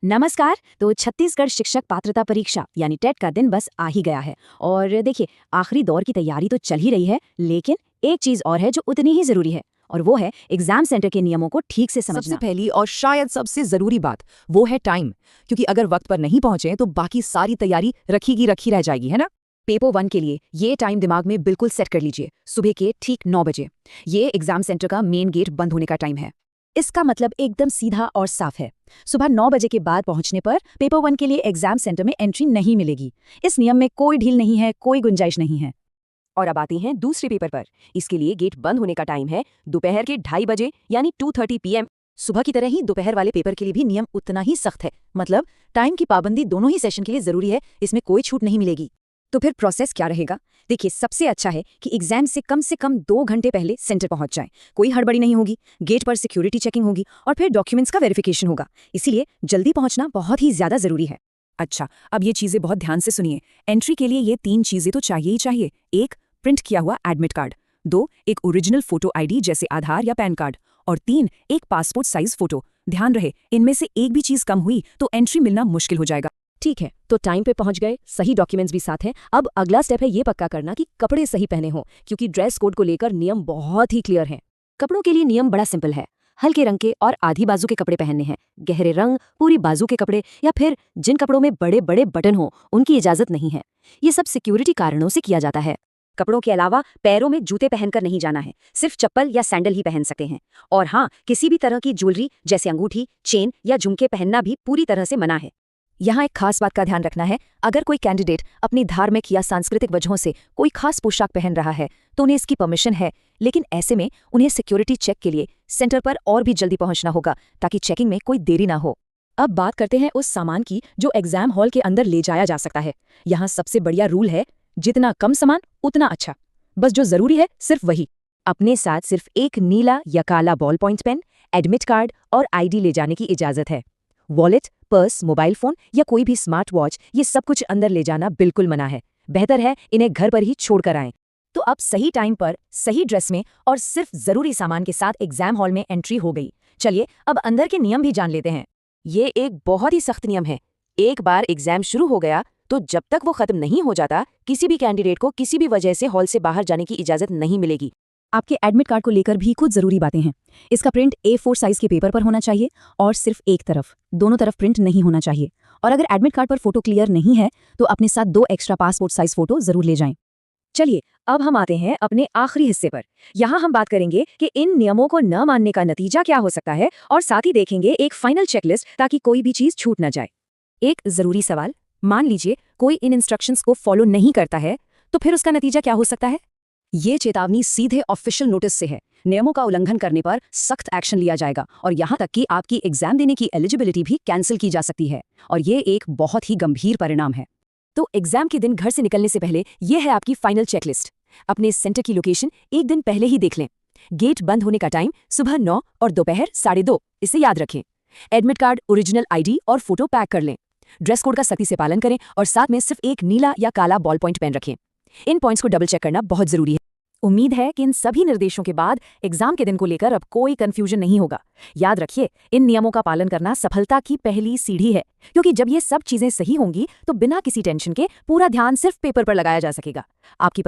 नमस्कार। तो छत्तीसगढ़ शिक्षक पात्रता परीक्षा यानी टेट का दिन बस आ ही गया है। और देखिए, आखिरी दौर की तैयारी तो चल ही रही है, लेकिन एक चीज और है जो उतनी ही जरूरी है, और वो है एग्जाम सेंटर के नियमों को ठीक से सबसे समझना। पहली और शायद सबसे जरूरी बात वो है टाइम। क्योंकि अगर वक्त पर नहीं पहुंचे तो बाकी सारी तैयारी रखी रह जाएगी, है ना। पेपर 1 के लिए ये टाइम दिमाग में बिल्कुल सेट कर लीजिए, सुबह के ठीक 9 बजे। ये एग्जाम सेंटर का मेन गेट बंद होने का टाइम है। इसका मतलब एकदम सीधा और साफ है। सुबह 9 बजे के बाद पहुंचने पर पेपर 1 के लिए एग्जाम सेंटर में एंट्री नहीं मिलेगी। इस नियम में कोई ढील नहीं है, कोई गुंजाइश नहीं है। और अब आते हैं दूसरे पेपर पर। इसके लिए गेट बंद होने का टाइम है दोपहर के 2:30 बजे यानी 2:30 PM। सुबह की तरह ही दोपहर वाले पेपर के लिए भी नियम उतना ही सख्त है। मतलब टाइम की पाबंदी दोनों ही सेशन के लिए जरूरी है, इसमें कोई छूट नहीं मिलेगी। तो फिर प्रोसेस क्या रहेगा? देखिए, सबसे अच्छा है कि एग्जाम से कम 2 घंटे पहले सेंटर पहुंच जाएं। कोई हड़बड़ी नहीं होगी, गेट पर सिक्योरिटी चेकिंग होगी और फिर डॉक्यूमेंट्स का वेरिफिकेशन होगा। इसीलिए जल्दी पहुंचना बहुत ही ज्यादा जरूरी है। अच्छा, अब ये चीजें बहुत ध्यान से सुनिए। एंट्री के लिए ये 3 चीजें तो चाहिए ही चाहिए। 1, प्रिंट किया हुआ एडमिट कार्ड। 2, एक ओरिजिनल फोटो आईडी जैसे आधार या पैन कार्ड। और 3, एक पासपोर्ट साइज फोटो। ध्यान रहे, इनमें से एक भी चीज कम हुई तो एंट्री मिलना मुश्किल हो जाएगा। ठीक है, तो टाइम पे पहुंच गए, सही डॉक्यूमेंट्स भी साथ हैं। अब अगला स्टेप है ये पक्का करना कि कपड़े सही पहने हों, क्योंकि ड्रेस कोड को लेकर नियम बहुत ही क्लियर हैं। कपड़ों के लिए नियम बड़ा सिंपल है। हल्के रंग के और आधी बाजू के कपड़े पहनने हैं। गहरे रंग, पूरी बाजू के कपड़े या फिर जिन कपड़ों में बड़े बड़े बटन हो, उनकी इजाजत नहीं है। ये सब सिक्योरिटी कारणों से किया जाता है। कपड़ों के अलावा पैरों में जूते पहनकर नहीं जाना है, सिर्फ चप्पल या सैंडल ही पहन सकते हैं। और हाँ, किसी भी तरह की ज्वेलरी जैसे अंगूठी, चेन या झुमके पहनना भी पूरी तरह से मना है। यहाँ एक खास बात का ध्यान रखना है। अगर कोई कैंडिडेट अपनी धार्मिक या सांस्कृतिक वजहों से कोई खास पोशाक पहन रहा है तो उन्हें इसकी परमिशन है, लेकिन ऐसे में उन्हें सिक्योरिटी चेक के लिए सेंटर पर और भी जल्दी पहुंचना होगा ताकि चेकिंग में कोई देरी ना हो। अब बात करते हैं उस सामान की जो एग्जाम हॉल के अंदर ले जाया जा सकता है। यहाँ सबसे बढ़िया रूल है, जितना कम सामान उतना अच्छा। बस जो जरूरी है सिर्फ वही। अपने साथ सिर्फ एक नीला या काला ballpoint pen, admit card और ID ले जाने की इजाजत है। वॉलेट, पर्स, मोबाइल फोन या कोई भी स्मार्ट वॉच, ये सब कुछ अंदर ले जाना बिल्कुल मना है। बेहतर है इन्हें घर पर ही छोड़कर आएं। तो अब सही टाइम पर, सही ड्रेस में और सिर्फ जरूरी सामान के साथ एग्जाम हॉल में एंट्री हो गई। चलिए अब अंदर के नियम भी जान लेते हैं। ये एक बहुत ही सख्त नियम है। एक बार एग्जाम शुरू हो गया तो जब तक वो खत्म नहीं हो जाता, किसी भी कैंडिडेट को किसी भी वजह से हॉल से बाहर जाने की इजाजत नहीं मिलेगी। आपके एडमिट कार्ड को लेकर भी कुछ जरूरी बातें हैं। इसका प्रिंट A4 साइज के पेपर पर होना चाहिए और सिर्फ एक तरफ, दोनों तरफ प्रिंट नहीं होना चाहिए। और अगर एडमिट कार्ड पर फोटो क्लियर नहीं है तो अपने साथ 2 एक्स्ट्रा पासपोर्ट साइज फोटो जरूर ले जाएं। चलिए अब हम आते हैं अपने आखिरी हिस्से पर। यहाँ हम बात करेंगे कि इन नियमों को न मानने का नतीजा क्या हो सकता है, और साथ ही देखेंगे एक फाइनल चेकलिस्ट ताकि कोई भी चीज छूट न जाए। एक जरूरी सवाल, मान लीजिए कोई इन इंस्ट्रक्शंस को फॉलो नहीं करता है, तो फिर उसका नतीजा क्या हो सकता है? ये चेतावनी सीधे ऑफिशियल नोटिस से है। नियमों का उल्लंघन करने पर सख्त एक्शन लिया जाएगा और यहाँ तक कि आपकी एग्जाम देने की एलिजिबिलिटी भी कैंसिल की जा सकती है। और ये एक बहुत ही गंभीर परिणाम है। तो एग्जाम के दिन घर से निकलने से पहले ये है आपकी फाइनल चेकलिस्ट। अपने सेंटर की लोकेशन एक दिन पहले ही देख लें। गेट बंद होने का टाइम सुबह 9 और दोपहर 2:30, इसे याद रखें। एडमिट कार्ड, ओरिजिनल ID और फोटो पैक कर लें। ड्रेस कोड का सख्ती से पालन करें और साथ में सिर्फ एक नीला या काला बॉल पॉइंट पेन रखें। इन पॉइंट्स को डबल चेक करना बहुत जरूरी है। उम्मीद है कि इन सभी निर्देशों के बाद एग्जाम के दिन को लेकर अब कोई कंफ्यूजन नहीं होगा। याद रखिए, इन नियमों का पालन करना सफलता की पहली सीढ़ी है, क्योंकि जब ये सब चीजें सही होंगी तो बिना किसी टेंशन के पूरा ध्यान सिर्फ पेपर पर लगाया जा सकेगा। आपकी